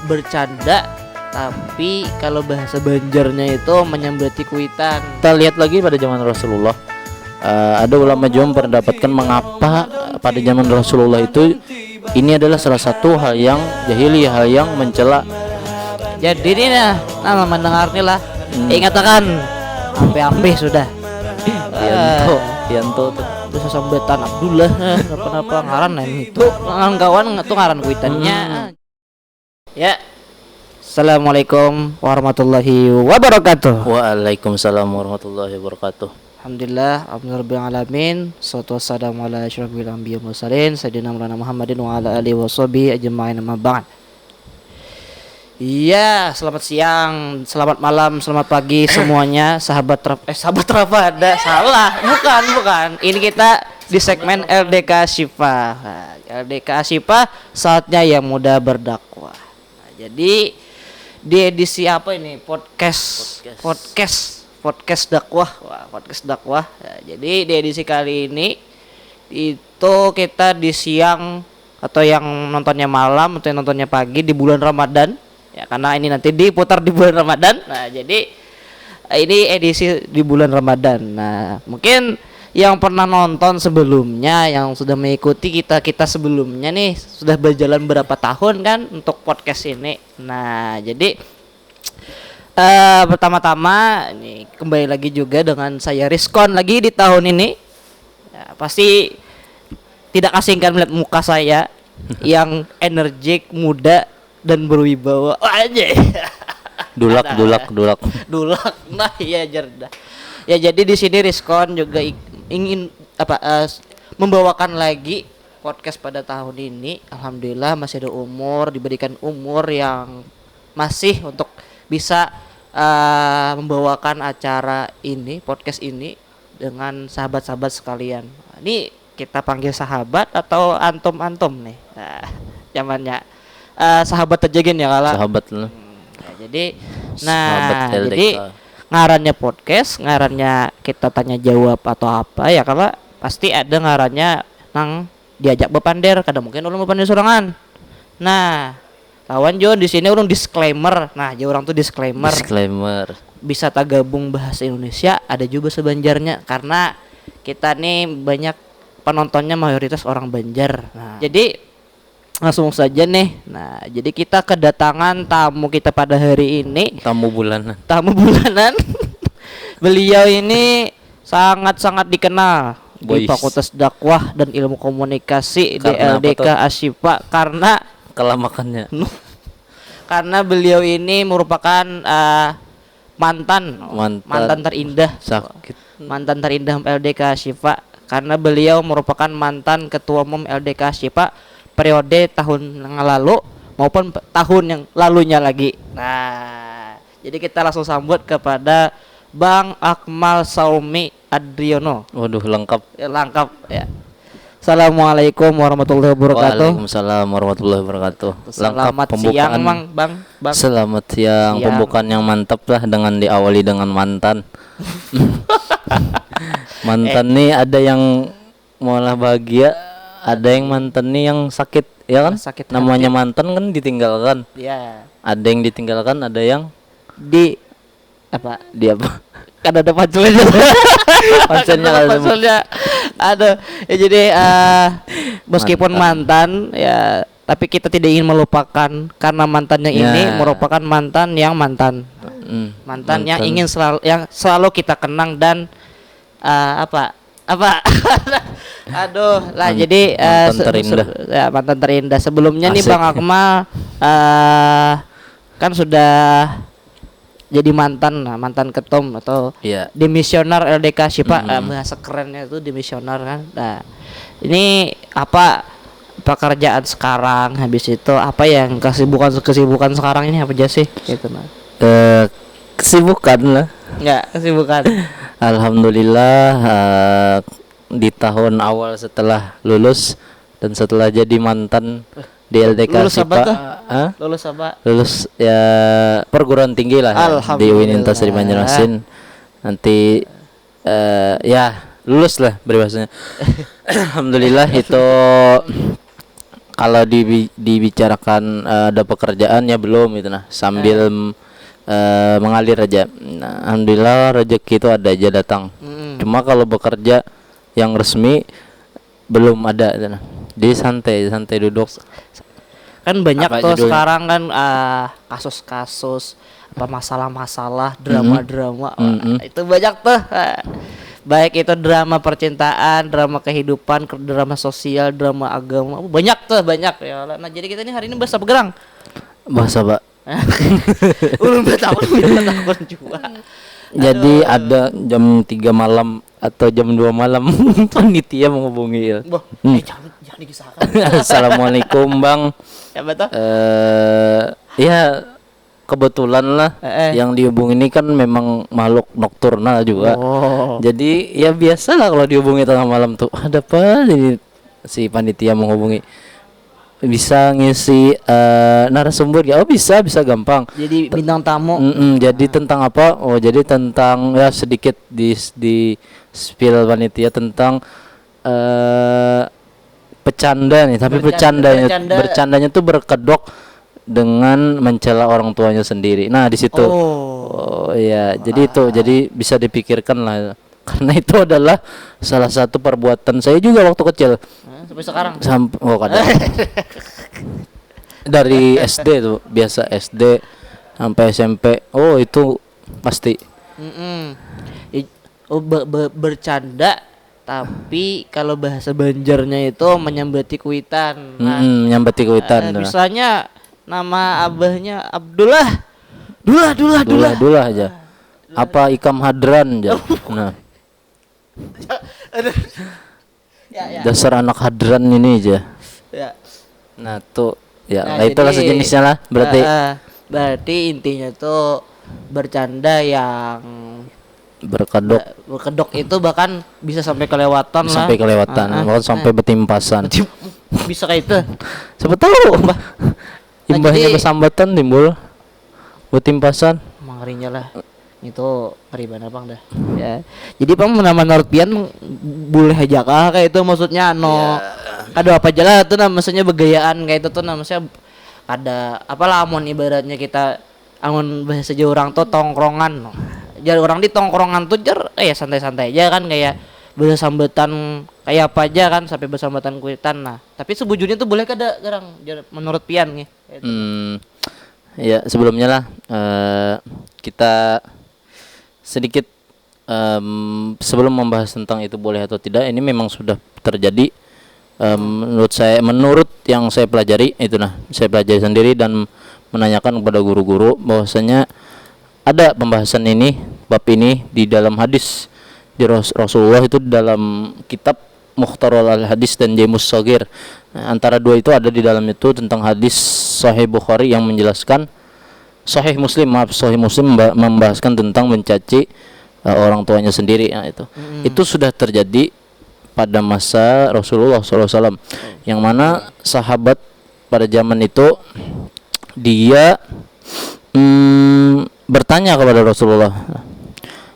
bercanda, tapi kalau bahasa Banjarnya itu menyambati kuitan. Kita lihat lagi pada zaman Rasulullah, ada ulama juga mendapatkan mengapa pada zaman Rasulullah itu ini adalah salah satu hal yang jahiliyah, hal yang mencela. Jadi ini nama mendengar nih lah. Ingat kan ampe-ampe sudah. Yanto tuh. Terus sambetan Abdullah kenapa ngaran itu kawan tuh ngaran kuitannya. Ya. Assalamualaikum warahmatullahi wabarakatuh. Waalaikumsalam warahmatullahi wabarakatuh. Alhamdulillah, alhamdulillah alamin. Salatu wassalamu ala asyrofil anbiya'i wal mursalin sayyidina Maulana Muhammadin wa ala alihi washabihi ajma'in amma ba'd. Iya, selamat siang, selamat malam, selamat pagi semuanya, sahabat Rafada. Salah, bukan. Ini kita di segmen LDK Syifa. Nah, LDK Syifa, saatnya yang muda berdakwah. Nah, jadi di edisi apa ini? Podcast dakwah. Wah, podcast dakwah. Nah, jadi di edisi kali ini itu kita di siang atau yang nontonnya malam atau yang nontonnya pagi di bulan Ramadan. Ya, karena ini nanti diputar di bulan Ramadan. Nah, jadi ini edisi di bulan Ramadan. Nah, mungkin yang pernah nonton sebelumnya, yang sudah mengikuti kita sebelumnya nih, sudah berjalan berapa tahun kan untuk podcast ini. Nah, jadi pertama-tama ini kembali lagi juga dengan saya Rizkon lagi di tahun ini. Ya, pasti tidak asing kan melihat muka saya yang energik, muda dan berwibawa aja. Dulak. Nah, iya jerdah. Ya, jadi di sini Rizkon juga ingin membawakan lagi podcast pada tahun ini. Alhamdulillah masih ada diberikan umur yang masih untuk bisa membawakan acara ini, podcast ini dengan sahabat-sahabat sekalian. Ini kita panggil sahabat atau antum nih. Nah, zamannya sahabat terjagin ya kala. Sahabat lu. Ya, jadi LDK. ngarannya podcast, ngarannya kita tanya jawab atau apa ya, kalau pasti ada ngarannya nang diajak bepander, kadang mungkin ulun bepander sorangan. Nah, lawan Jo di sini urang disclaimer. Nah, jo orang tuh disclaimer. Bisa tak gabung bahasa Indonesia, ada juga bahasa Banjarnya karena kita nih banyak penontonnya mayoritas orang Banjar. Nah, jadi langsung saja nih. Nah, jadi kita kedatangan tamu kita pada hari ini. Tamu bulanan. Beliau ini sangat-sangat dikenal di Fakultas Dakwah dan Ilmu Komunikasi di LDK Asyifa karena kelamakannya. Karena beliau ini merupakan mantan terindah. Sakit. Mantan terindah LDK Asyifa karena beliau merupakan mantan ketua umum LDK Asyifa periode tahun yang lalu maupun tahun yang lalunya lagi. Nah, jadi kita langsung sambut kepada Bang Akmal Saumi Adriono. Waduh, lengkap ya. Assalamualaikum warahmatullahi wabarakatuh. Waalaikumsalam warahmatullahi wabarakatuh. Selamat siang, Bang. Selamat siang. Pembukaan yang mantap lah dengan diawali dengan mantan. Mantan nih ada yang malah bahagia, ada yang mantan nih yang sakit, ya kan? Sakit namanya hati. mantan kan ditinggalkan. Iya. Ada yang ditinggalkan, ada yang Di apa? Kan ada panselnya. Panselnya. Aduh, ya jadi meskipun mantan ya, tapi kita tidak ingin melupakan karena mantannya ini merupakan mantan yang mantan yang ingin selalu kita kenang dan aduh lah. Jadi mantan terindah sebelumnya. Asik. Nih Bang Akmal kan sudah jadi mantan ketum atau dimisioner LDK Syifa. Bahasa kerennya itu dimisioner kan. Nah, ini apa pekerjaan sekarang, habis itu apa yang kesibukan sekarang ini apa aja sih gitu. Nah, kesibukan lah. Enggak, kesibukan. Alhamdulillah, di tahun awal setelah lulus dan setelah jadi mantan di LDK lulus Syifa. Lulus apa? Lulus ya perguruan tinggi lah ya, di Universitas di Banjarmasin. Nanti ya lulus lah peribahasanya. Alhamdulillah itu kalau dibicarakan ada pekerjaan ya belum gitu nah, sambil mengalir aja. Nah, alhamdulillah rezeki itu ada aja datang. Cuma kalau bekerja yang resmi belum ada gitu nah. Jadi santai duduk. Kan banyak Apa tuh judulnya? sekarang kan kasus-kasus apa masalah-masalah drama-drama. Wah, itu banyak tuh. Baik itu drama percintaan, drama kehidupan, drama sosial, drama agama, banyak tuh banyak ya Allah. Nah jadi kita ini hari ini bahasa bergerang. Bahasa Pak. Ulun bertahun juga. Jadi ada jam 3 malam atau jam 2 malam panitia menghubungi ya. Boh, jangan dikisahkan. Assalamualaikum Bang. Ya betul. Ya kebetulan lah yang dihubungi ini kan memang makhluk nokturnal juga. Jadi ya biasalah kalau dihubungi tengah malam tuh ada apa jadi si panitia menghubungi. Bisa ngisi narasumber ya? Oh bisa gampang. Jadi bintang tamu. Jadi tentang apa? Oh jadi tentang ya sedikit di spill panitia tentang bercanda nih. Tapi bercandanya tuh berkedok dengan mencela orang tuanya sendiri. Nah di situ. Oh iya. Jadi itu jadi bisa dipikirkan lah. Karena itu adalah salah satu perbuatan saya juga waktu kecil. Sampai sekarang. Kadang. Dari SD tuh biasa SD sampai SMP. Oh itu pasti. Bercanda tapi kalau bahasa Banjarnya itu menyambati kuitan. Menyambati kuitan. Misalnya nama abahnya Abdullah. Dullah aja. Apa Ikam Hadran aja. Nah. Dasar anak hadran ini aja. Ya. Nah tuh ya, nah itulah sejenisnya lah berarti. Berarti intinya tuh bercanda yang berkedok itu bahkan bisa sampai kelewatan lah. Sampai kelewatan, bahkan sampai betimpasan. Bisa kayak itu. Siapa tahu imbahnya bersambatan timbul betimpasan. Mengerinya lah. Itu ngeri banget Bang dah. Ya. Jadi Bang menurut pian boleh aja kah kayak itu maksudnya kada apa aja lah tuh maksudnya begayaan kayak itu tuh maksudnya ada apa lamun ibaratnya kita amun bahasa Jawa orang tuh tongkrongan. Jar orang di tongkrongan tuh santai-santai aja kan kayak bersambatan kayak apa aja kan sampai bersambatan kuitan. Nah, tapi sebujurnya tuh boleh kada garang menurut pian nih. Ya sebelumnya lah kita sedikit sebelum membahas tentang itu boleh atau tidak, ini memang sudah terjadi menurut yang saya pelajari itu saya pelajari sendiri dan menanyakan kepada guru-guru bahwasanya ada pembahasan ini bab ini di dalam hadis di Rasulullah itu dalam kitab Mukhtarul Al-Hadis dan Jamus Shagir. Nah, antara dua itu ada di dalam itu tentang hadis Sahih Bukhari yang menjelaskan Sahih Muslim membahaskan tentang mencaci orang tuanya sendiri. Nah, itu sudah terjadi pada masa Rasulullah SAW, yang mana sahabat pada zaman itu dia bertanya kepada Rasulullah.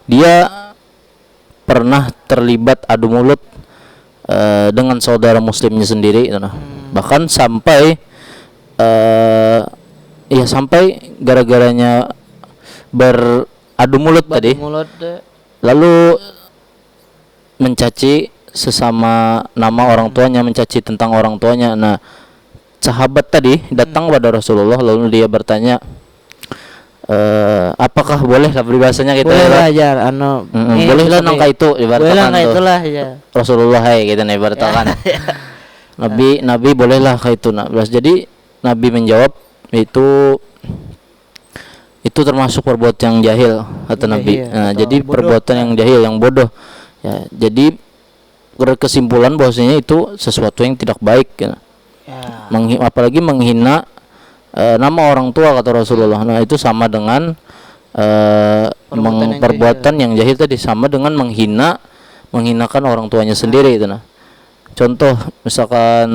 Dia pernah terlibat adu mulut dengan saudara muslimnya sendiri, bahkan sampai sampai gara-garanya beradu mulut lalu mencaci sesama nama orang tuanya, mencaci tentang orang tuanya. Nah, sahabat tadi datang kepada Rasulullah lalu dia bertanya, apakah boleh lah peribahasanya kita boleh aja boleh lah nangka itu ibaratkan itulah ya Rasulullah gitu nih ibaratkan. Nabi bolehlah kayak itu. Nah, jadi Nabi menjawab itu termasuk perbuatan yang jahil kata Nabi. Nah, jadi perbuatan yang jahil, yang bodoh. Ya, jadi kesimpulan bahwasanya itu sesuatu yang tidak baik ya. Apalagi menghina nama orang tua kata Rasulullah. Nah, itu sama dengan perbuatan yang jahil tadi, sama dengan menghinakan orang tuanya sendiri itu. Nah, contoh misalkan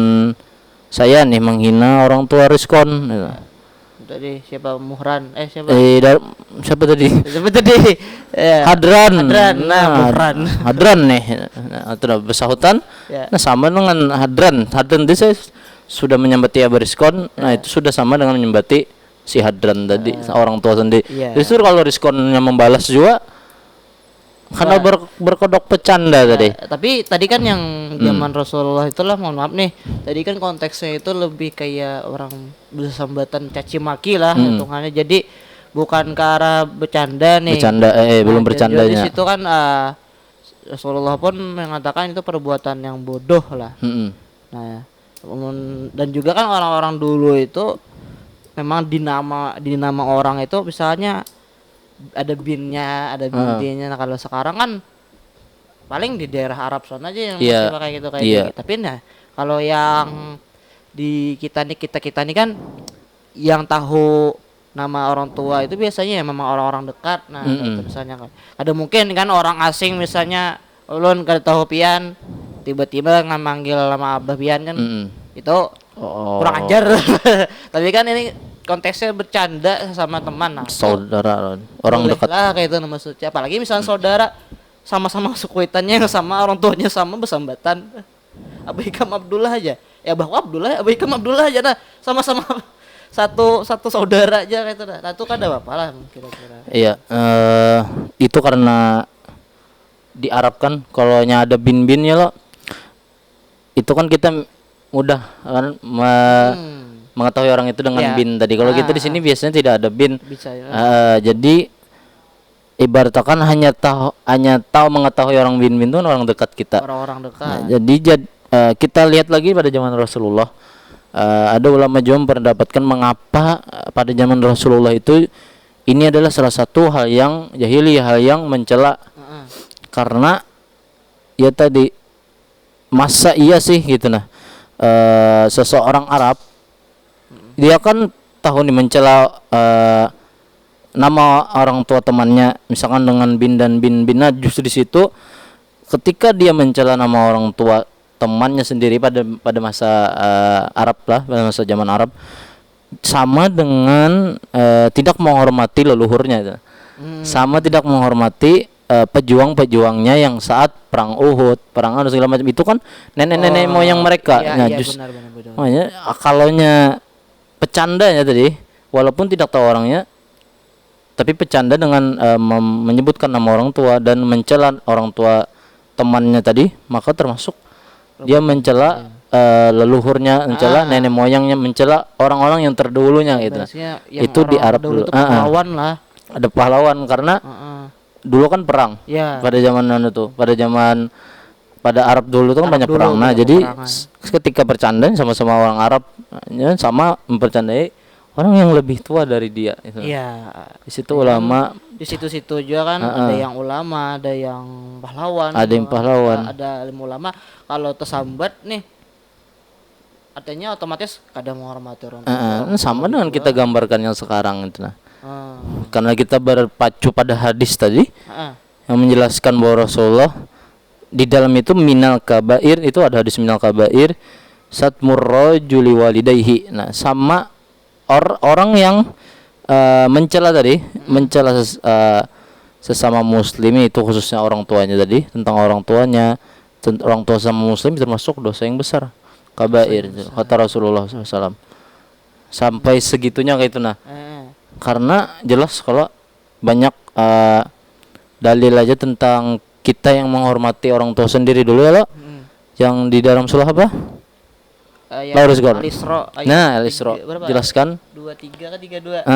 saya nih menghina orang tua Rizkon gitu. Tadi siapa Muhran siapa tadi Hadran Muhran Hadran nih atau bersahutan. Nah, sama dengan Hadran itu sudah menyambati Abariskon, nah itu sudah sama dengan menyambati si hadran tadi, orang tua sendiri. Iya. Justru kalau riskonnya membalas juga karena berkedok bercanda tadi. Tapi tadi kan yang zaman Rasulullah itulah, mohon maaf nih. Tadi kan konteksnya itu lebih kayak orang bersambatan caci maki lah hitungannya. Jadi bukan ke arah bercanda nih. Bercanda belum Di bercandanya. situ kan Rasulullah pun mengatakan itu perbuatan yang bodoh lah. Nah, dan juga kan orang-orang dulu itu memang dinama orang itu misalnya ada binnya, ada bintinya. Nah, kalau sekarang kan paling di daerah Arab sana aja yang masih pakai gitu kayak gitu. Tapi nah, kalau yang di kita nih kan yang tahu nama orang tua itu biasanya ya memang orang-orang dekat. Nah, misalnya kan ada mungkin kan orang asing misalnya ulun kada tahu pian tiba-tiba manggil nama Abah pian kan. Itu kurang ajar. Tapi kan ini konteksnya bercanda sama teman, nah, saudara orang dekat lah kayak itu maksudnya. Apalagi misalnya saudara sama-sama suku hitannya sama orang tuanya sama bersambatan. Abah Ikam Abdullah aja ya, Abah Abdullah, Abah Ikam Abdullah aja, nah sama-sama satu saudara aja kayak itu. Nah itu kan ada apa lah kira-kira. Iya, itu karena di Arab kan kalau ada bin ya lo, itu kan kita mudah kan mengetahui orang itu dengan bin tadi. Kalau kita di sini biasanya tidak ada bin. Bisa, jadi ibaratkan hanya tahu mengetahui orang bin itu orang dekat kita. Orang-orang dekat. Nah, jadi kita lihat lagi pada zaman Rasulullah, ada ulama juga memperdapatkan mengapa pada zaman Rasulullah itu ini adalah salah satu hal yang jahiliyah, hal yang mencela. Karena ya tadi masa iya sih gitu nah, seseorang Arab dia kan tahu nih mencela nama orang tua temannya misalkan dengan bin dan bin. Nah justru di situ ketika dia mencela nama orang tua temannya sendiri pada masa Arab lah, pada masa zaman Arab, sama dengan tidak menghormati leluhurnya, sama tidak menghormati pejuang-pejuangnya yang saat perang Uhud, perang anu segala macam itu kan nenek-nenek moyang mereka. Iya, Nah, benar. makanya akalnya pecandanya tadi, walaupun tidak tahu orangnya, tapi pecanda dengan menyebutkan nama orang tua dan mencela orang tua temannya tadi, maka termasuk dia mencela leluhurnya, mencela nenek moyangnya, mencela orang-orang yang terdahulunya gitu. Itu di Arab dulu. Pahlawan lah. Ada pahlawan karena dulu kan perang pada zaman pada Arab dulu tuh kan banyak perang. Nah jadi ketika bercanda sama-sama orang Arab sama mempercandai orang yang lebih tua dari dia itu. Di situ ulama, di situ-situ juga kan ada yang ulama, ada yang pahlawan, ada ilmu ulama. Kalau tersambat nih artinya otomatis kadang menghormati orang tua. Sama dengan kita gambarkan yang sekarang itu nah. Karena kita berpacu pada hadis tadi yang menjelaskan bahwa Rasulullah di dalam itu minal kabair, itu ada hadis minal kabair satmur rajuli walidayhi. Nah sama orang yang mencela tadi, mencela sesama muslim itu khususnya orang tuanya tadi, tentang orang tuanya, orang tua sama muslim termasuk dosa yang besar, kabair kata Rasulullah SAW. Sampai segitunya kayak itu nah. Karena jelas kalau banyak dalil aja tentang kita yang menghormati orang tua sendiri dulu ya lo. Yang di dalam surah apa? Al-Isra. Nah, Al-Isra. Jelaskan 23 ke 32.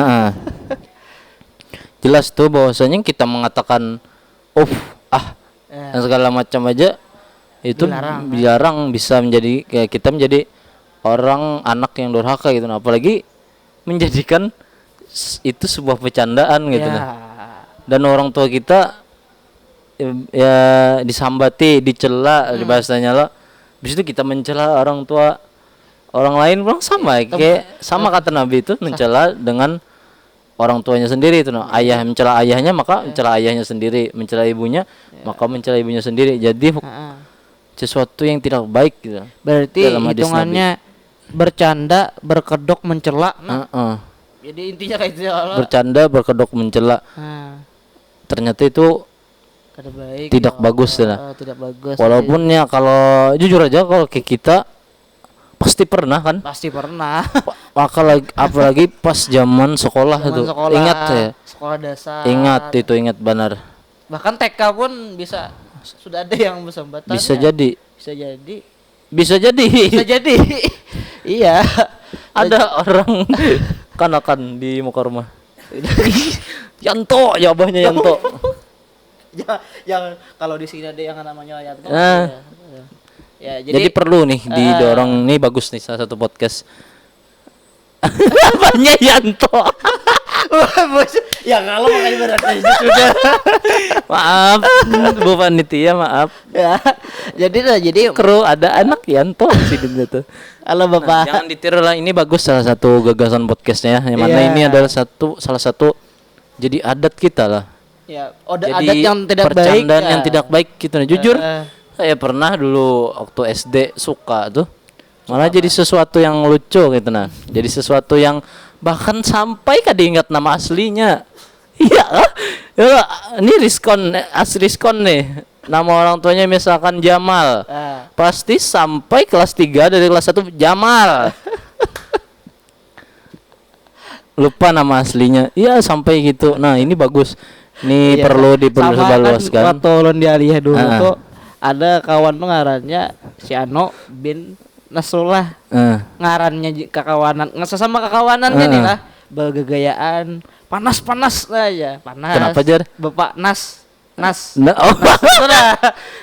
Jelas tuh bahwasanya kita mengatakan dan segala macam aja itu dilarang, bisa menjadi kayak kita menjadi orang anak yang durhaka gitu. Nah, apalagi menjadikan itu sebuah bercandaan gitu dan orang tua kita ya disambati, dicela, bahasanya lah. Habis itu kita mencela orang tua orang lain pun sama kayak sama kata Nabi itu mencela dengan orang tuanya sendiri itu nah. Ayah mencela ayahnya maka mencela ayahnya sendiri, mencela ibunya maka mencela ibunya sendiri. Jadi sesuatu yang tidak baik gitu. Berarti hitungannya bercanda, berkedok, mencela. Jadi intinya kayak itu ya. Bercanda, berkedok, mencela. Ternyata itu tidak bagus ya. Tidak bagus. Walaupun ya kalau jujur aja kalau kayak kita pasti pernah kan. Pasti pernah. Apalagi pas zaman sekolah Zaman tuh. sekolah, Ingat ya. sekolah dasar. Ingat itu, ingat benar. Bahkan TK pun bisa sudah ada yang bersambatan. Bisa jadi. Bisa jadi. Bisa jadi. Bisa jadi. Iya. Ada orang kanakan di muka rumah. Yanto, jawabannya Yanto. Ya, yang kalau di sini ada yang namanya Yanto. Ah. Ya, Jadi perlu nih didorong, nih bagus nih salah satu podcast. Apanya Yanto? ya kalau makanya berarti sudah. Maaf, Bu Panitia, maaf. Ya. Jadi Kru ada anak Yanto di sini tuh. halo Bapak. Jangan ditiru lah, ini bagus salah satu gagasan podcastnya, yang mana Iya. ini adalah salah satu jadi adat kita lah. Ya, Jadi adat yang tidak baik. percandaan yang tidak baik gitu nih. Jujur, Eh. saya pernah dulu waktu SD suka tuh. Malah jadi sesuatu yang lucu gitu nah. Jadi sesuatu yang bahkan sampai diingat nama aslinya. Iya, ya, ini Riskon nih. Nama orang tuanya misalkan Jamal. Pasti sampai kelas 3 dari kelas 1 Jamal. Lupa nama aslinya. Iya, sampai gitu. Nah, ini bagus. Ini Iya, perlu sama diperluaskan. kan waktu ulun di Aliyah dulu Ah. tuh ada kawan tuh ngarannya si Ano bin Nasrullah. Ngarannya kekawanan, sesama kekawanannya nih lah. Bergegayaan panas-panas aja, panas. Kenapa, Jar? Bapak Nas. Nah, oh. Itu dah.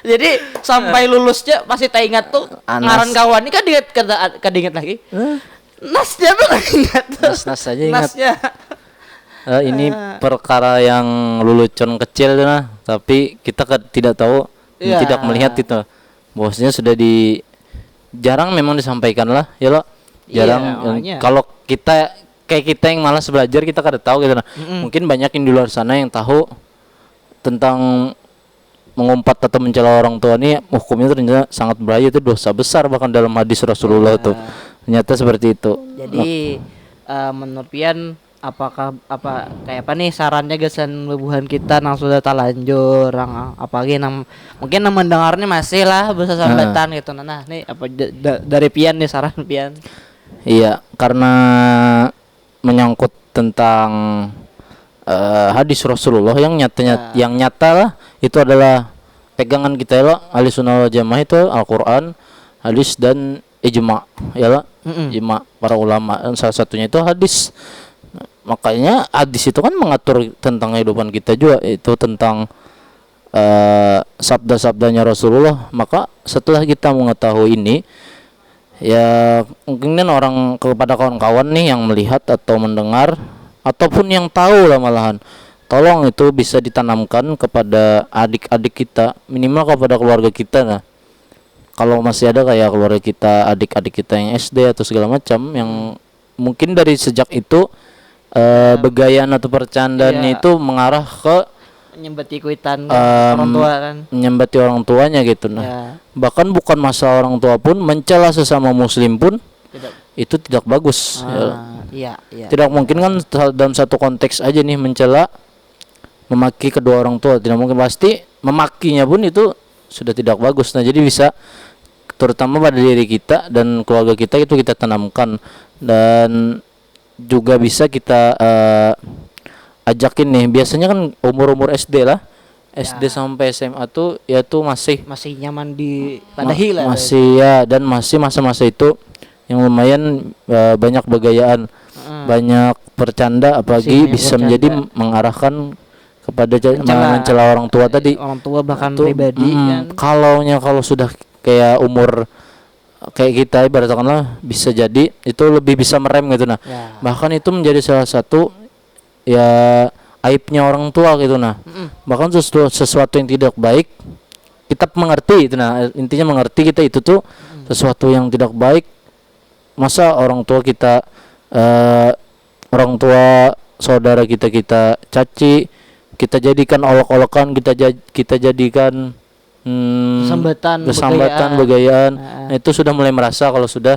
Jadi sampai lulusnya pasti tak ingat tuh Anas. ngaran kawan ini kan ingat lagi. Nasnya tuh nggak ingat. Nas saja ingat. Nasnya. Ini perkara yang lelucon kecil tuh nah, tapi kita tidak tahu, Iya. tidak melihat itu. Bosnya sudah jarang memang disampaikan lah, ya lo. Jarang. Iya, makanya. Kalau kita kayak kita yang malas belajar, kita kada tahu gitu nah. Mungkin banyak yang di luar sana yang tahu tentang mengumpat atau mencela orang tua ini hukumnya ternyata sangat berbahaya, itu dosa besar bahkan dalam hadis Rasulullah tuh. Ternyata seperti itu. Jadi menurut Pian kayak apa nih sarannya gesan lebuhan kita nang sudah talanjur apalagi mungkin mendengarnya masih lah bahasa sambatan gitu. Nah nih apa dari Pian nih saran Pian. Iya, karena menyangkut tentang hadis Rasulullah yang nyata lah, itu adalah pegangan kita ya lah, ahli sunnah wal jamaah itu Al-Quran, hadis dan ijma ya lah. Ijma para ulama, dan salah satunya itu hadis. Makanya hadis itu kan mengatur tentang kehidupan kita juga, itu tentang sabda-sabdanya Rasulullah. Maka setelah kita mengetahui ini, ya mungkin orang kepada kawan-kawan nih yang melihat atau mendengar ataupun yang tahu lah malahan, tolong itu bisa ditanamkan kepada adik-adik kita, minimal kepada keluarga kita. Nah, kalau masih ada kayak keluarga kita, adik-adik kita yang SD atau segala macam yang mungkin dari sejak itu begayaan atau percandaannya itu mengarah ke Menyembati kuitan orang tua kan. menyembati orang tuanya gitu. Nah, bahkan bukan masalah orang tua pun, mencela sesama muslim pun itu tidak bagus. Iya. Tidak mungkin kan dalam satu konteks aja nih mencela, memaki kedua orang tua, tidak mungkin, pasti memakinya pun itu sudah tidak bagus. Nah, jadi bisa terutama pada diri kita dan keluarga kita itu kita tanamkan, dan juga bisa kita ajakin nih. Biasanya kan umur-umur SD lah, SD sampai SMA tuh ya tuh masih nyaman di tadahi lah. masih ya, dan masih masa-masa itu yang lumayan banyak begayaan, banyak bercanda, apalagi bisa menjadi mengarahkan kepada mencela orang tua tadi. Orang tua bahkan pribadi kan. Kalau sudah kayak umur kayak kita ibaratkanlah, bisa jadi itu lebih bisa merem gitu. Nah, bahkan itu menjadi salah satu ya aibnya orang tua gitu. Nah, bahkan sesuatu yang tidak baik kita mengerti itu. Nah, intinya mengerti kita itu tuh sesuatu yang tidak baik. Masa orang tua kita orang tua saudara kita caci, kita jadikan olok-olokan, kita jadikan kesambatan, begayaan. Nah, itu sudah mulai merasa kalau sudah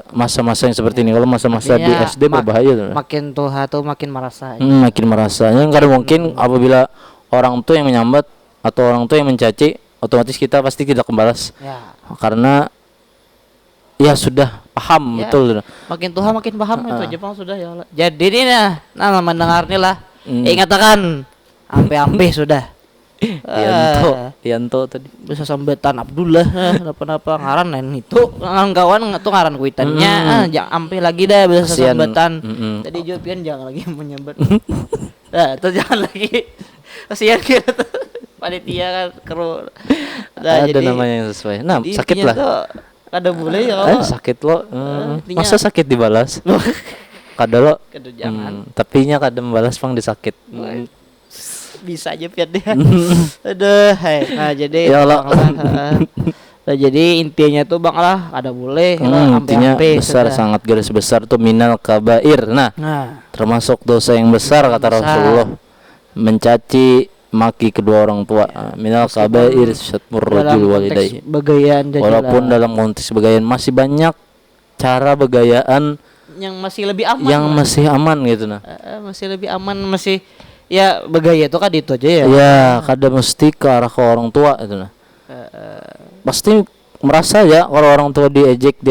masa-masa yang seperti ini. Kalau masa-masa di SD berbahaya tuh. Makin tua tuh makin merasa. Makin merasa. Yang karena mungkin apabila orang tua yang menyambat atau orang tua yang mencaci, otomatis kita pasti tidak membalas. Karena ya sudah paham Ya. betul. Makin tua makin paham itu Jepang sudah ya Allah. Jadi ini nah mendengar nih lah. Ingatakan ampe-ampe sudah. Yanto tadi. Bisa sambetan Abdullah apa-apa ngaran lain itu kawan tuh ngaran kuitannya jangan ampe lagi dah bisa Kasian. sambetan. Jadi Jopian jangan lagi menyebut. Nah, itu jangan lagi. Kasihan gitu. Panitia kan kru. Nah, Ada namanya yang sesuai. Nah, jadi sakit intinya lah. tuh kada boleh ya. Sakit lo. intinya- Masa sakit dibalas? Kada lo. Kada jangan. Tapi nya kada membalas pang disakit. Bisa aja piat dia. Aduh, hai. Nah, jadi Ya Allah. Bang lah, nah, jadi intinya tuh Bang lah ada boleh lah, Intinya ampe-ampe besar, sudah. sangat garis besar tuh minal kabair. Nah, Nah, termasuk dosa yang besar kata Besar. Rasulullah, mencaci maki kedua orang tua. Minal kabair syatmur dalam rajul konteks walidayhi. begayaan jadi Walaupun lah. dalam konteks begayaan masih banyak cara begayaan yang masih lebih aman yang lah. masih aman gitu nah. Masih lebih aman masih ya begaya itu kan itu aja ya. Ya, kada mesti ke arah ke orang tua itu nah. Pasti merasa ya kalau orang tua diejek,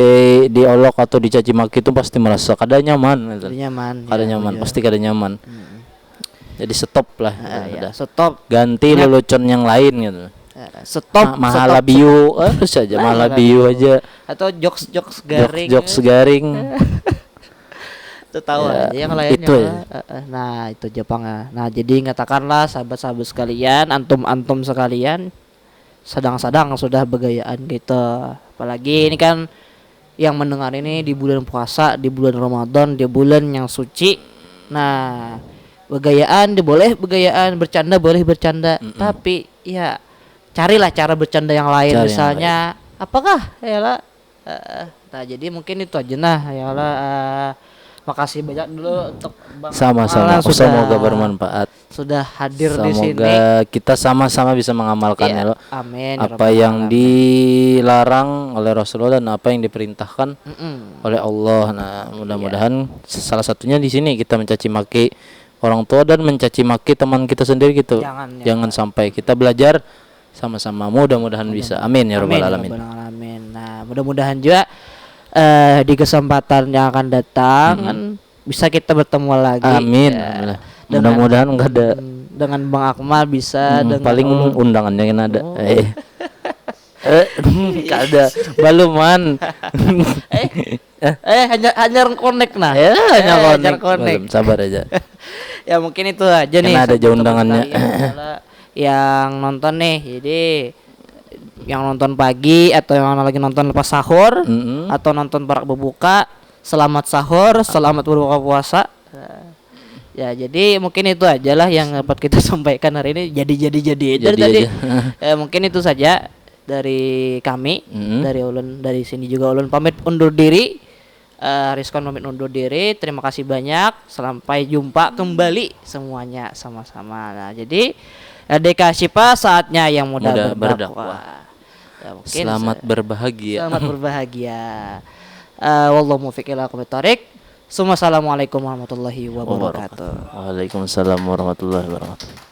diolok atau dicaci maki itu pasti merasa kada nyaman gitu. Nyaman. Kada ya, nyaman, bener. pasti kada nyaman. Jadi stop lah. Ya, Udah. stop. Ganti lelucon yang lain gitu. Stop. Mahala stop. biu, harus aja mahala biu aja. Atau jokes garing. Jokes garing. Itu tahu Ya, aja yang lain itu ya. Nah itu Jepang ya. Nah jadi katakanlah sahabat-sahabat sekalian, antum sekalian, sedang-sedang sudah begayaan gitu. Apalagi ini kan yang mendengar ini di bulan puasa, di bulan Ramadan, di bulan yang suci. Nah begayaan boleh begayaan, bercanda boleh bercanda, tapi ya carilah cara bercanda yang lain. Cari yang Misalnya apakah ya lah. Nah jadi mungkin itu aja nah ya lah. Makasih banyak dulu untuk Bang Sama-sama. Malang sudah Semoga bermanfaat. sudah hadir di sini. Semoga kita sama-sama bisa mengamalkannya Iya, lo. amin. ya Apa Rabbal yang alamin. dilarang oleh Rasulullah dan apa yang diperintahkan Mm-mm. oleh Allah. Nah, mudah-mudahan salah satunya di sini kita mencaci maki orang tua dan mencaci maki teman kita sendiri gitu. Jangan, ya. Jangan sampai kita belajar sama-sama. Mudah-mudahan bisa. Amin ya rabbal Amin, ya alamin. Rabbal alamin. Nah mudah-mudahan juga di kesempatan yang akan datang kan bisa kita bertemu lagi. Amin. Ya. Mudah-mudahan enggak ada Dengan Bang Akmal bisa dengan paling Ulun. undangannya kan ada. Enggak ada. Baluman. Hanya connect nah. Ya, hanya hanya connect. connect. Belum, sabar aja. Ya mungkin itu aja nih. Karena ada aja teman-teman undangannya. sekalian, adalah yang nonton nih, jadi yang nonton pagi atau yang lagi nonton lepas sahur atau nonton parak berbuka, selamat sahur, selamat berbuka puasa. Ya jadi mungkin itu aja lah yang dapat kita sampaikan hari ini. Jadi dari Jadi tadi. aja. Mungkin itu saja dari kami, dari Ulun, dari sini juga Ulun pamit undur diri. Rizkon pamit undur diri. Terima kasih banyak. Sampai jumpa kembali semuanya sama-sama. Nah, jadi LDK Syifa saatnya yang mudah Mudah berdakwah. Ya, mungkin Selamat berbahagia. selamat berbahagia. Wallahu muwaffiq ila aqwamit thoriq. Assalamualaikum warahmatullahi wabarakatuh. Waalaikumsalam warahmatullahi wabarakatuh.